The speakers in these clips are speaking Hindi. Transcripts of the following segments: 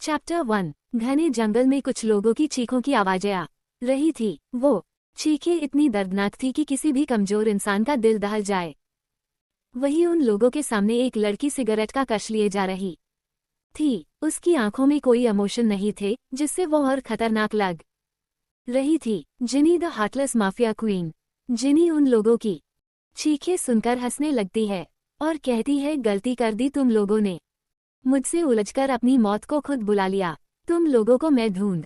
चैप्टर 1। घने जंगल में कुछ लोगों की चीखों की आवाजें आ रही थी। वो चीखें इतनी दर्दनाक थी कि किसी भी कमजोर इंसान का दिल दहल जाए। वहीं उन लोगों के सामने एक लड़की सिगरेट का कश लिए जा रही थी। उसकी आंखों में कोई इमोशन नहीं थे, जिससे वो और खतरनाक लग रही थी। जिनी द हार्टलेस माफिया क्वीन। जिनी उन लोगों की चीखें सुनकर हंसने लगती है और कहती है, गलती कर दी तुम लोगों ने, मुझसे उलझकर अपनी मौत को खुद बुला लिया। तुम लोगों को मैं ढूंढ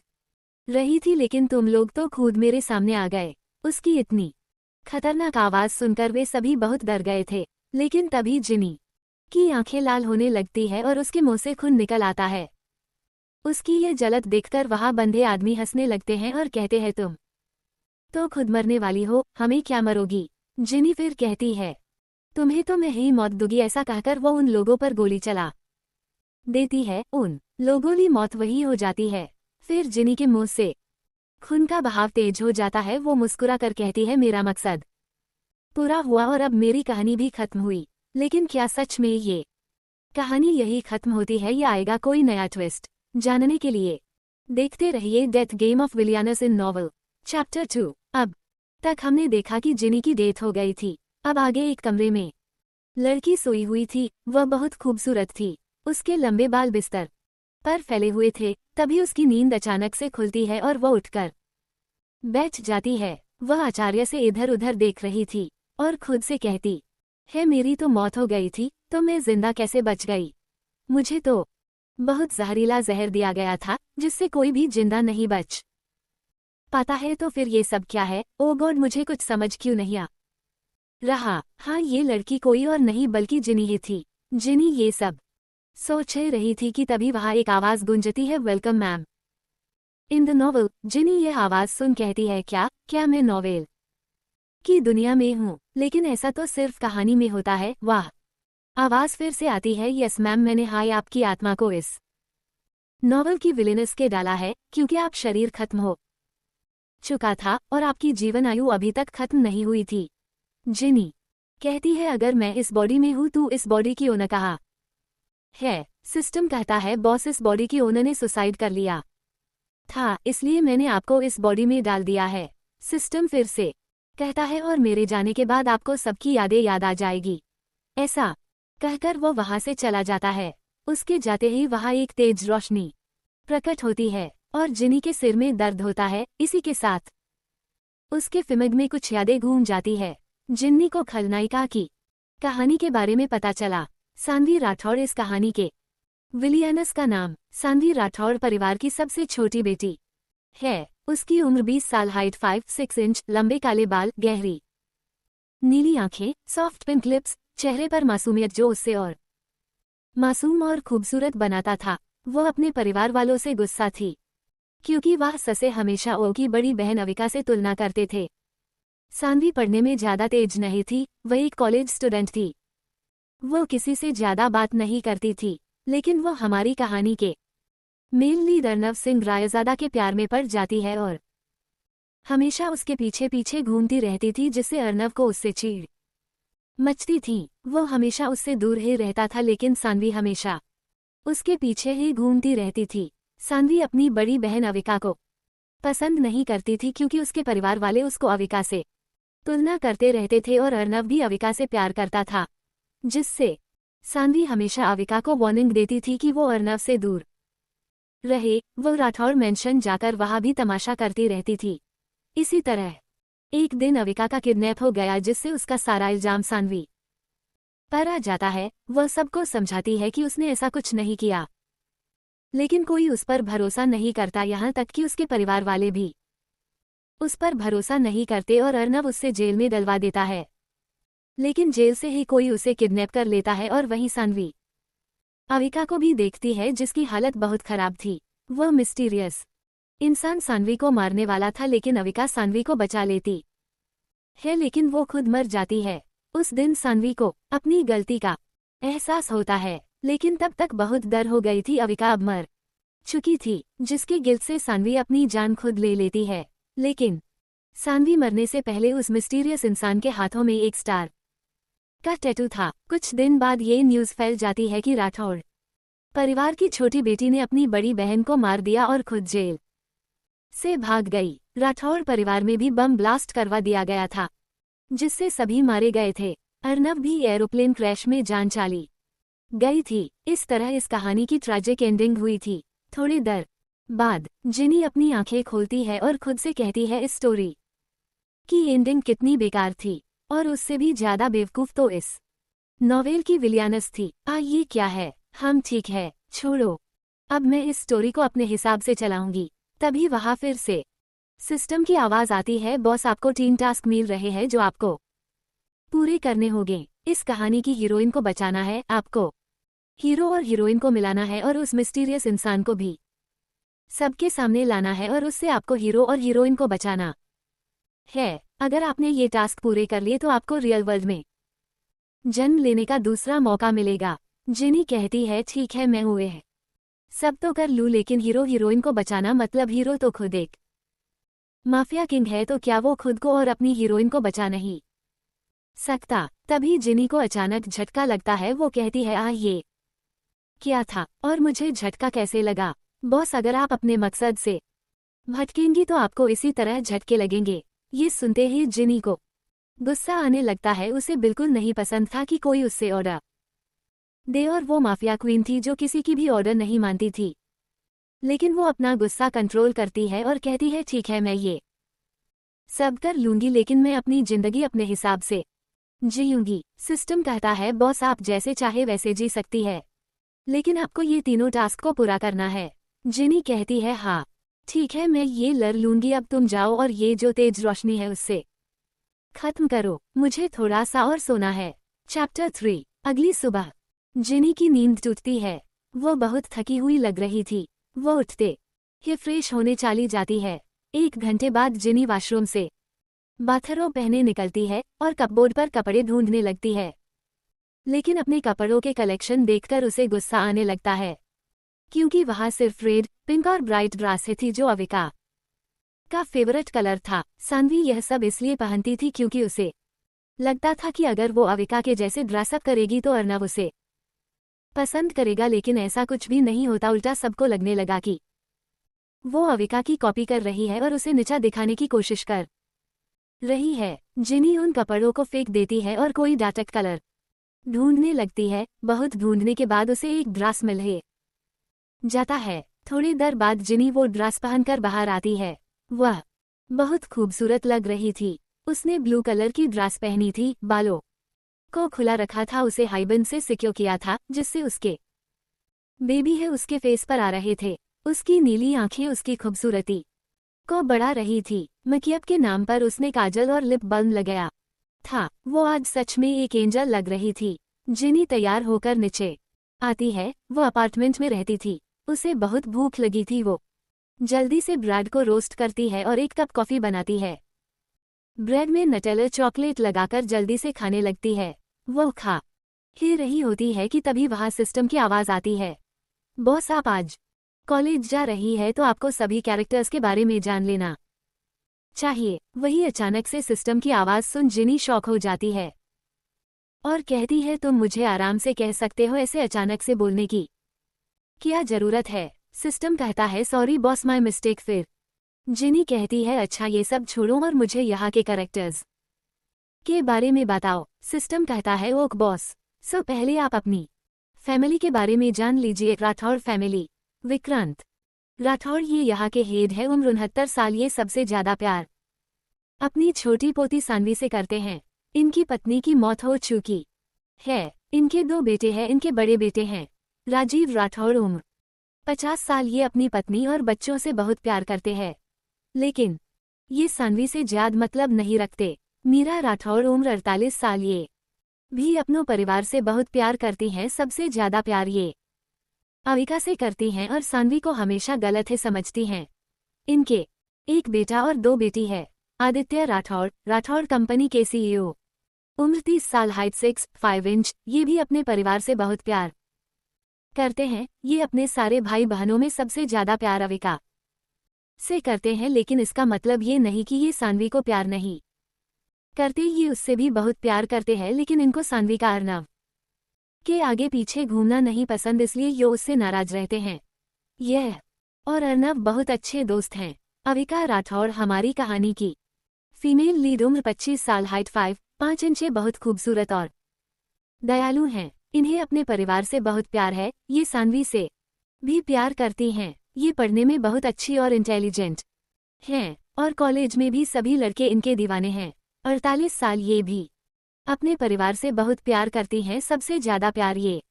रही थी, लेकिन तुम लोग तो खुद मेरे सामने आ गए। उसकी इतनी खतरनाक आवाज सुनकर वे सभी बहुत डर गए थे। लेकिन तभी जिनी की आंखें लाल होने लगती है और उसके मुंह से खून निकल आता है। उसकी ये जलत देखकर वहां बंधे आदमी हंसने लगते हैं और कहते हैं, तुम तो खुद मरने वाली हो, हमें क्या मरोगी। जिनी फिर कहती है, तुम्हें तो मैं ही मौत दूंगी। ऐसा कहकर वो उन लोगों पर गोली चला देती है। उन लोगों की मौत वही हो जाती है। फिर जिनी के मुंह से खून का बहाव तेज हो जाता है। वो मुस्कुरा कर कहती है, मेरा मकसद पूरा हुआ और अब मेरी कहानी भी खत्म हुई। लेकिन क्या सच में ये कहानी यही खत्म होती है या आएगा कोई नया ट्विस्ट? जानने के लिए देखते रहिए death game of villains in novel chapter 2। अब तक हमने देखा कि जिनी की डेथ हो गई थी। अब आगे एक कमरे में लड़की सोई हुई थी। वह बहुत खूबसूरत थी। उसके लंबे बाल बिस्तर पर फैले हुए थे। तभी उसकी नींद अचानक से खुलती है और वह उठकर बैठ जाती है। वह आचार्य से इधर उधर देख रही थी और खुद से कहती है, मेरी तो मौत हो गई थी, तो मैं जिंदा कैसे बच गई? मुझे तो बहुत जहरीला जहर दिया गया था, जिससे कोई भी जिंदा नहीं बच पाता है। तो फिर ये सब क्या है? ओ गॉड, मुझे कुछ समझ क्यों नहीं आ रहा। हाँ, ये लड़की कोई और नहीं बल्कि जिनी ही थी। जिनी ये सब सोच रही थी कि तभी वहां एक आवाज गूंजती है, welcome ma'am in the novel. जिनी यह आवाज सुन कहती है, क्या मैं नॉवेल की दुनिया में हूँ? लेकिन ऐसा तो सिर्फ कहानी में होता है। वाह। आवाज फिर से आती है, यस मैम, मैंने हाय आपकी आत्मा को इस नॉवल की विलेनस के डाला है, क्योंकि आप शरीर खत्म हो चुका था और आपकी जीवन आयु अभी तक खत्म नहीं हुई थी। जिनी कहती है, अगर मैं इस बॉडी में हूँ तो इस बॉडी की ओनर कहाँ है? सिस्टम कहता है, बॉस, इस बॉडी की ओनर ने सुसाइड कर लिया था, इसलिए मैंने आपको इस बॉडी में डाल दिया है। सिस्टम फिर से कहता है, और मेरे जाने के बाद आपको सबकी यादें याद आ जाएगी। ऐसा कहकर वो वहां से चला जाता है। उसके जाते ही वहां एक तेज रोशनी प्रकट होती है और जिनी के सिर में दर्द होता है। इसी के साथ उसके दिमाग में कुछ यादें घूम जाती है। जिन्नी को खलनायिका की कहानी के बारे में पता चला। सान्वी राठौड़ इस कहानी के विलियनस का नाम। सान्वी राठौड़ परिवार की सबसे छोटी बेटी है। उसकी उम्र 20 साल, हाइट 5-6 इंच, लंबे काले बाल, गहरी नीली आंखें, सॉफ्ट पिंक लिप्स, चेहरे पर मासूमियत जो उससे और मासूम और खूबसूरत बनाता था। वो अपने परिवार वालों से गुस्सा थी, क्योंकि वह ससे हमेशा ओ की बड़ी बहन अविका से तुलना करते थे। सान्वी पढ़ने में ज्यादा तेज नहीं थी, वह एक कॉलेज स्टूडेंट थी। वो किसी से ज्यादा बात नहीं करती थी, लेकिन वो हमारी कहानी के मेल लीड अर्नव सिंह रायजादा के प्यार में पड़ जाती है और हमेशा उसके पीछे पीछे घूमती रहती थी, जिससे अर्नव को उससे चीड़ मचती थी। वो हमेशा उससे दूर ही रहता था, लेकिन सान्वी हमेशा उसके पीछे ही घूमती रहती थी। सान्वी अपनी बड़ी बहन अविका को पसंद नहीं करती थी, क्योंकि उसके परिवार वाले उसको अविका से तुलना करते रहते थे और अर्नव भी अविका से प्यार करता था, जिससे सान्वी हमेशा अविका को वार्निंग देती थी कि वो अर्नव से दूर रहे। वो राठौड़ मेंशन जाकर वहां भी तमाशा करती रहती थी। इसी तरह एक दिन अविका का किडनैप हो गया, जिससे उसका सारा इल्जाम सान्वी पर आ जाता है। वह सबको समझाती है कि उसने ऐसा कुछ नहीं किया, लेकिन कोई उस पर भरोसा नहीं करता, यहाँ तक कि उसके परिवार वाले भी उस पर भरोसा नहीं करते और अर्नव उससे जेल में डलवा देता है। लेकिन जेल से ही कोई उसे किडनैप कर लेता है और वहीं सान्वी अविका को भी देखती है, जिसकी हालत बहुत खराब थी। वह मिस्टीरियस इंसान सान्वी को मारने वाला था, लेकिन अविका सान्वी को बचा लेती है, लेकिन वो खुद मर जाती है। उस दिन सान्वी को अपनी गलती का एहसास होता है, लेकिन तब तक बहुत डर हो गई थी। अविका अब मर चुकी थी, जिसके गिल्ट से सान्वी अपनी जान खुद ले लेती है। लेकिन सान्वी मरने से पहले उस मिस्टीरियस इंसान के हाथों में एक स्टार का टैटू था। कुछ दिन बाद ये न्यूज़ फैल जाती है कि राठौड़ परिवार की छोटी बेटी ने अपनी बड़ी बहन को मार दिया और खुद जेल से भाग गई। राठौड़ परिवार में भी बम ब्लास्ट करवा दिया गया था, जिससे सभी मारे गए थे। अर्नब भी एरोप्लेन क्रैश में जान चली गई थी। इस तरह इस कहानी की ट्रैजिक एंडिंग हुई थी। थोड़ी देर बाद जिनी अपनी आंखें खोलती है और खुद से कहती है इस स्टोरी की एंडिंग कितनी बेकार थी, और उससे भी ज्यादा बेवकूफ तो इस नॉवेल की विलियनस थी। ये क्या है, हम ठीक है, छोड़ो, अब मैं इस स्टोरी को अपने हिसाब से चलाऊंगी। तभी वहां फिर से सिस्टम की आवाज आती है, बॉस आपको 3 टास्क मिल रहे हैं जो आपको पूरे करने होंगे। इस कहानी की हीरोइन को बचाना है, आपको हीरो और हीरोइन को मिलाना है और उस मिस्टीरियस इंसान को भी सबके सामने लाना है और उससे आपको हीरो और हीरोइन को बचाना है। अगर आपने ये टास्क पूरे कर लिए तो आपको रियल वर्ल्ड में जन्म लेने का दूसरा मौका मिलेगा। जिनी कहती है ठीक है, मैं हुए है सब तो कर लूँ, लेकिन हीरो हीरोइन को बचाना मतलब हीरो तो खुद एक माफिया किंग है, तो क्या वो खुद को और अपनी हीरोइन को बचा नहीं सकता? तभी जिनी को अचानक झटका लगता है। वो कहती है ये क्या था और मुझे झटका कैसे लगा? बॉस, अगर आप अपने मकसद से भटकेंगी तो आपको इसी तरह झटके लगेंगे। ये सुनते ही जिनी को गुस्सा आने लगता है। उसे बिल्कुल नहीं पसंद था कि कोई उससे ऑर्डर दे, और वो माफिया क्वीन थी जो किसी की भी ऑर्डर नहीं मानती थी। लेकिन वो अपना गुस्सा कंट्रोल करती है और कहती है ठीक है, मैं ये सब कर लूंगी, लेकिन मैं अपनी जिंदगी अपने हिसाब से जीऊंगी। सिस्टम कहता है बॉस, आप जैसे चाहे वैसे जी सकती है, लेकिन आपको ये तीनों टास्क को पूरा करना है। जिनी कहती है हाँ ठीक है, मैं ये लड़ लूंगी, अब तुम जाओ और ये जो तेज रोशनी है उससे खत्म करो, मुझे थोड़ा सा और सोना है। चैप्टर 3। अगली सुबह जिनी की नींद टूटती है। वो बहुत थकी हुई लग रही थी। वो उठते ही फ्रेश होने चली जाती है। 1 घंटे बाद जिनी वाशरूम से बाथरोब पहने निकलती है और कपबोर्ड पर कपड़े ढूंढने लगती है, लेकिन अपने कपड़ों के कलेक्शन देखकर उसे गुस्सा आने लगता है, क्योंकि वहां सिर्फ रेड, पिंक और ब्राइट ड्रेस थी जो अविका का फेवरेट कलर था। सान्वी यह सब इसलिए पहनती थी क्योंकि उसे लगता था कि अगर वो अविका के जैसे ड्रेसअप करेगी तो अर्नब उसे पसंद करेगा, लेकिन ऐसा कुछ भी नहीं होता। उल्टा सबको लगने लगा कि वो अविका की कॉपी कर रही है और उसे नीचा दिखाने की कोशिश कर रही है। जिनी उन कपड़ों को फेंक देती है और कोई डार्क कलर ढूंढने लगती है। बहुत ढूंढने के बाद उसे एक ड्रेस मिल जाता है। थोड़ी देर बाद जिनी वो ड्रेस पहनकर बाहर आती है। वह बहुत खूबसूरत लग रही थी। उसने ब्लू कलर की ड्रेस पहनी थी, बालों को खुला रखा था, उसे हाईबन से सिक्योर किया था जिससे उसके बेबी है उसके फेस पर आ रहे थे। उसकी नीली आंखें उसकी खूबसूरती को बढ़ा रही थी। मेकअप के नाम पर उसने काजल और लिप बाल्म लगाया था। वो आज सच में एक एंजल लग रही थी। जिनी तैयार होकर नीचे आती है। वो अपार्टमेंट में रहती थी। उसे बहुत भूख लगी थी। वो जल्दी से ब्रेड को रोस्ट करती है और 1 कप कॉफी बनाती है। ब्रेड में नटेला चॉकलेट लगाकर जल्दी से खाने लगती है। वो खा ही रही होती है कि तभी वहां सिस्टम की आवाज आती है, बॉस आप आज कॉलेज जा रही है तो आपको सभी कैरेक्टर्स के बारे में जान लेना चाहिए। वही अचानक से सिस्टम की आवाज सुन जिनी शॉक हो जाती है और कहती है तुम मुझे आराम से कह सकते हो, ऐसे अचानक से बोलने की क्या जरूरत है? सिस्टम कहता है सॉरी बॉस, माय मिस्टेक। फिर जिनी कहती है अच्छा ये सब छोड़ो और मुझे यहाँ के कैरेक्टर्स के बारे में बताओ। सिस्टम कहता है ओक बॉस, सो पहले आप अपनी फैमिली के बारे में जान लीजिए। राठौड़ फैमिली। विक्रांत राठौड़ ये यहाँ के हेड है। उम्र 69 साल। ये सबसे ज्यादा प्यार अपनी छोटी पोती सान्वी से करते हैं। इनकी पत्नी की मौत हो चुकी है। इनके 2 बेटे हैं। इनके बड़े बेटे हैं राजीव राठौड़, उम्र 50 साल। ये अपनी पत्नी और बच्चों से बहुत प्यार करते हैं, लेकिन ये सान्वी से ज्यादा मतलब नहीं रखते। मीरा राठौड़, उम्र 48 साल। ये भी अपनों परिवार से बहुत प्यार करती हैं। सबसे ज्यादा प्यार ये अविका से करती हैं और सान्वी को हमेशा गलत है समझती हैं। इनके 1 बेटा और 2 बेटी है। आदित्य राठौड़, राठौड़ कंपनी के CEO, उम्र 30 साल, हाइट 6'5" इंच। ये भी अपने परिवार से बहुत प्यार करते हैं। ये अपने सारे भाई बहनों में सबसे ज्यादा प्यार अविका से करते हैं, लेकिन इसका मतलब ये नहीं कि ये सान्वी को प्यार नहीं करते। ये उससे भी बहुत प्यार करते हैं, लेकिन इनको सान्वी का अर्नब के आगे पीछे घूमना नहीं पसंद, इसलिए ये उससे नाराज रहते हैं। यह और अर्नव बहुत अच्छे दोस्त हैं। अविका राठौड़ हमारी कहानी की फीमेल लीड, उम्र 25 साल, हाइट 5 इंच, बहुत खूबसूरत और दयालु हैं। इन्हें अपने परिवार से बहुत प्यार है। ये सानवी से भी प्यार करती हैं। ये पढ़ने में बहुत अच्छी और इंटेलिजेंट हैं और कॉलेज में भी सभी लड़के इनके दीवाने हैं। 48 साल, ये भी अपने परिवार से बहुत प्यार करती हैं। सबसे ज्यादा प्यार ये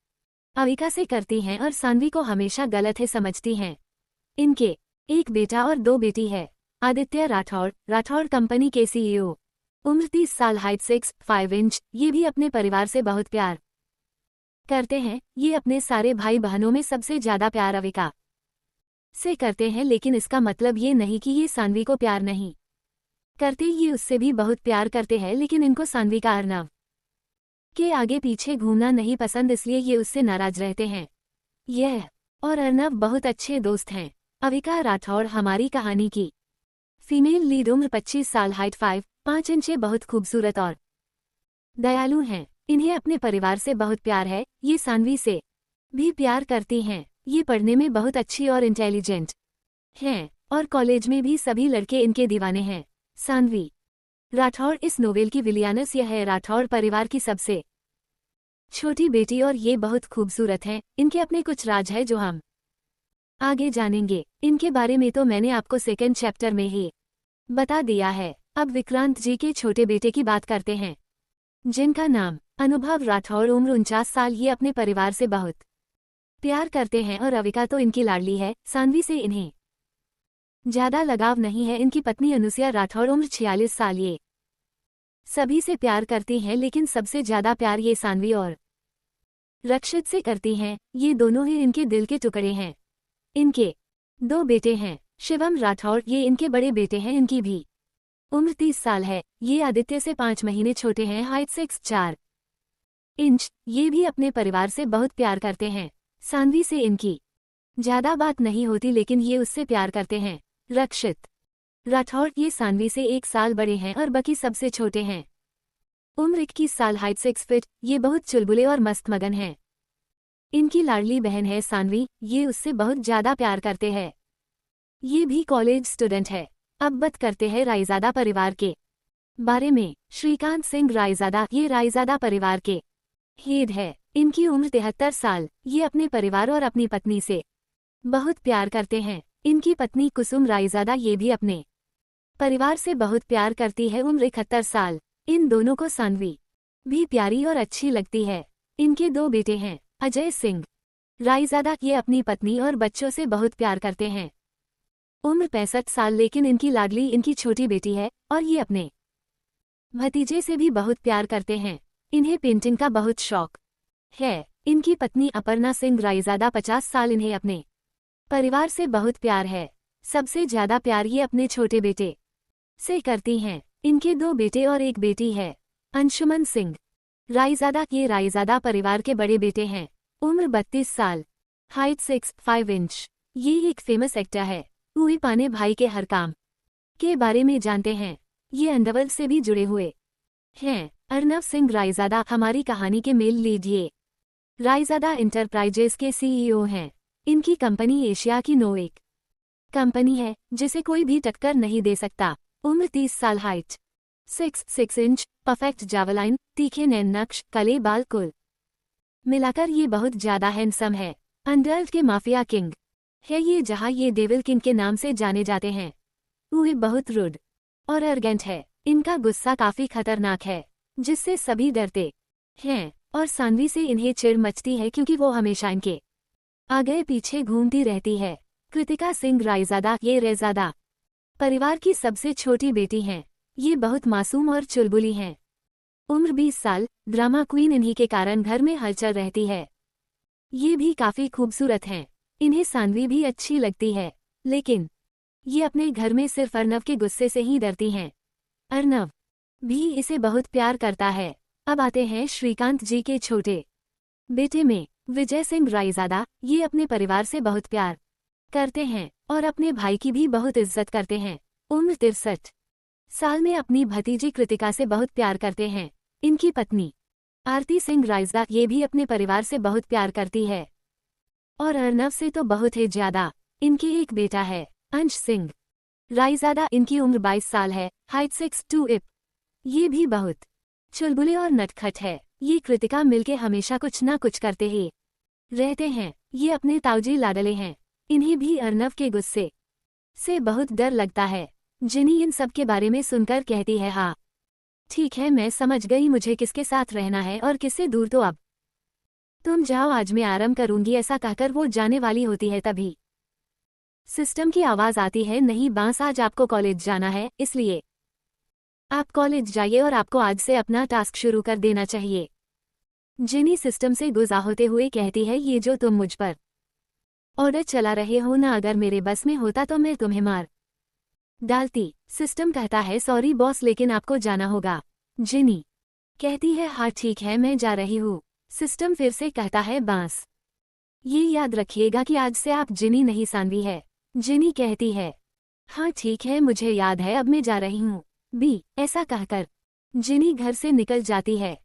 अविका से करती हैं और सानवी को हमेशा गलत है समझती हैं। इनके एक बेटा और 2 बेटी है। आदित्य राठौड़, राठौड़ कंपनी के सीईओ, उम्र 30 साल, हाइट 6'5" इंच। ये भी अपने परिवार से बहुत प्यार करते हैं। ये अपने सारे भाई बहनों में सबसे ज्यादा प्यार अविका से करते हैं, लेकिन इसका मतलब ये नहीं कि ये सानवी को प्यार नहीं करते। ये उससे भी बहुत प्यार करते हैं, लेकिन इनको सानवी का अर्नव के आगे पीछे घूमना नहीं पसंद, इसलिए ये उससे नाराज रहते हैं। यह और अर्नव बहुत अच्छे दोस्त हैं। अविका राठौड़ हमारी कहानी की फीमेल लीड, उम्र 25 साल, हाइट 5 इंच, बहुत खूबसूरत और दयालु हैं। इन्हें अपने परिवार से बहुत प्यार है। ये सानवी से भी प्यार करती हैं। ये पढ़ने में बहुत अच्छी और इंटेलिजेंट हैं और कॉलेज में भी सभी लड़के इनके दीवाने हैं। सानवी राठौड़ इस नोवेल की विलियनस यह है। राठौड़ परिवार की सबसे छोटी बेटी और ये बहुत खूबसूरत हैं। इनके अपने कुछ राज है जो हम आगे जानेंगे। इनके बारे में तो मैंने आपको सेकंड चैप्टर में ही बता दिया है। अब विक्रांत जी के छोटे बेटे की बात करते हैं, जिनका नाम अनुभव राठौड़, उम्र 49 साल। ये अपने परिवार से बहुत प्यार करते हैं और अविका तो इनकी लाडली है। सानवी से इन्हें ज्यादा लगाव नहीं है। इनकी पत्नी अनुसुया राठौड़, उम्र 46 साल, ये सभी से प्यार करती हैं, लेकिन सबसे ज्यादा प्यार ये सानवी और रक्षित से करती हैं। ये दोनों ही इनके दिल के टुकड़े हैं। इनके 2 बेटे हैं। शिवम राठौड़, ये इनके बड़े बेटे हैं। इनकी भी उम्र 30 साल है। ये आदित्य से 5 महीने छोटे हैं। Height 6'4" inch. ये भी अपने परिवार से बहुत प्यार करते हैं। सानवी से इनकी ज्यादा बात नहीं होती, लेकिन ये उससे प्यार करते हैं। रक्षित राठौड़, ये सानवी से 1 साल बड़े हैं और बाकी सबसे छोटे हैं। उम्र 21 साल, हाइट 6 फीट। ये बहुत चुलबुले और मस्त मगन हैं। इनकी लाडली बहन है सानवी। ये उससे बहुत ज्यादा प्यार करते हैं। ये भी कॉलेज स्टूडेंट है। अब बात करते हैं रायजादा परिवार के बारे में। श्रीकांत सिंह रायजादा, ये रायजादा परिवार के हेड है। इनकी उम्र 73 साल। ये अपने परिवार और अपनी पत्नी से बहुत प्यार करते हैं। इनकी पत्नी कुसुम रायजादा, ये भी अपने परिवार से बहुत प्यार करती है। उम्र 71 साल। इन दोनों को सानवी भी प्यारी और अच्छी लगती है। इनके 2 बेटे हैं। अजय सिंह रायजादा, ये अपनी पत्नी और बच्चों से बहुत प्यार करते हैं। उम्र 65 साल, लेकिन इनकी लाडली इनकी छोटी बेटी है और ये अपने भतीजे से भी बहुत प्यार करते हैं। इन्हें पेंटिंग का बहुत शौक है। इनकी पत्नी अपर्णा सिंह रायजादा, 50 साल। इन्हें अपने परिवार से बहुत प्यार है। सबसे ज्यादा प्यार ये अपने छोटे बेटे से करती हैं। इनके 2 बेटे और 1 बेटी है। अंशुमन सिंह रायजादा, ये रायजादा परिवार के बड़े बेटे हैं। उम्र 32 साल, हाइट 6'5" इंच। ये एक फेमस एक्टर है। उही पाने भाई के हर काम के बारे में जानते हैं। ये अंडरवर्ल्ड से भी जुड़े हुए हैं। अर्नव सिंह रायजादा हमारी कहानी के मेल लीड, ये रायजादा इंटरप्राइजेस के सीईओ हैं। इनकी कंपनी एशिया की एक कंपनी है जिसे कोई भी टक्कर नहीं दे सकता। उम्र 30 साल, हाइट 6'6" इंच, परफेक्ट जावलाइन, तीखे नैन नक्श, कले बाल, कुल मिलाकर ये बहुत ज्यादा हैंडसम है। अंडरवर्ल्ड के माफिया किंग है ये, जहां ये डेविल किंग के नाम से जाने जाते हैं। वो बहुत रुड और अर्गेंट है। इनका गुस्सा काफी खतरनाक है, जिससे सभी डरते हैं और सानवी से इन्हें चिढ़ मचती है क्योंकि वो हमेशा इनके आगे पीछे घूमती रहती है। कृतिका सिंह रायजादा, ये रैजादा परिवार की सबसे छोटी बेटी हैं। ये बहुत मासूम और चुलबुली हैं। उम्र 20 साल, ड्रामा क्वीन। इन्हीं के कारण घर में हलचल रहती है। ये भी काफी खूबसूरत हैं। इन्हें सानवी भी अच्छी लगती है, लेकिन ये अपने घर में सिर्फ अर्नव के गुस्से से ही डरती हैं। अर्नव भी इसे बहुत प्यार करता है। अब आते हैं श्रीकांत जी के छोटे बेटे में, विजय सिंह रायजादा। ये अपने परिवार से बहुत प्यार करते हैं और अपने भाई की भी बहुत इज्जत करते हैं। उम्र 63 साल में अपनी भतीजी कृतिका से बहुत प्यार करते हैं। इनकी पत्नी आरती सिंह रायज़ादा ये भी अपने परिवार से बहुत प्यार करती है और अर्नव से तो बहुत ही ज्यादा। इनकी एक बेटा है अंश सिंह रायज़ादा, इनकी उम्र 22 साल है, हाइट 6'2" इप। ये भी बहुत चुलबुले और नटखट है। ये कृतिका मिलके हमेशा कुछ ना कुछ करते ही रहते हैं। ये अपने ताऊजी लाडले हैं। इन्हें भी अर्नव के गुस्से से बहुत डर लगता है। जिनी इन सब के बारे में सुनकर कहती है, हाँ ठीक है, मैं समझ गई मुझे किसके साथ रहना है और किससे दूर। तो अब तुम जाओ, आज मैं आराम करूंगी। ऐसा कहकर वो जाने वाली होती है तभी सिस्टम की आवाज आती है, नहीं बांस, आज आपको कॉलेज जाना है, इसलिए आप कॉलेज जाइए और आपको आज से अपना टास्क शुरू कर देना चाहिए। जिनी सिस्टम से गुस्सा होते हुए कहती है, ये जो तुम मुझ पर ऑर्डर चला रहे हो ना, अगर मेरे बस में होता तो मैं तुम्हें मार डालती। सिस्टम कहता है, सॉरी बॉस, लेकिन आपको जाना होगा। जिनी कहती है, हाँ ठीक है, मैं जा रही हूँ। सिस्टम फिर से कहता है, बांस, ये याद रखिएगा कि आज से आप जिनी नहीं सानवी है। जिनी कहती है, हाँ ठीक है, मुझे याद है, अब मैं जा रही हूँ। बी ऐसा कहकर जिनी घर से निकल जाती है।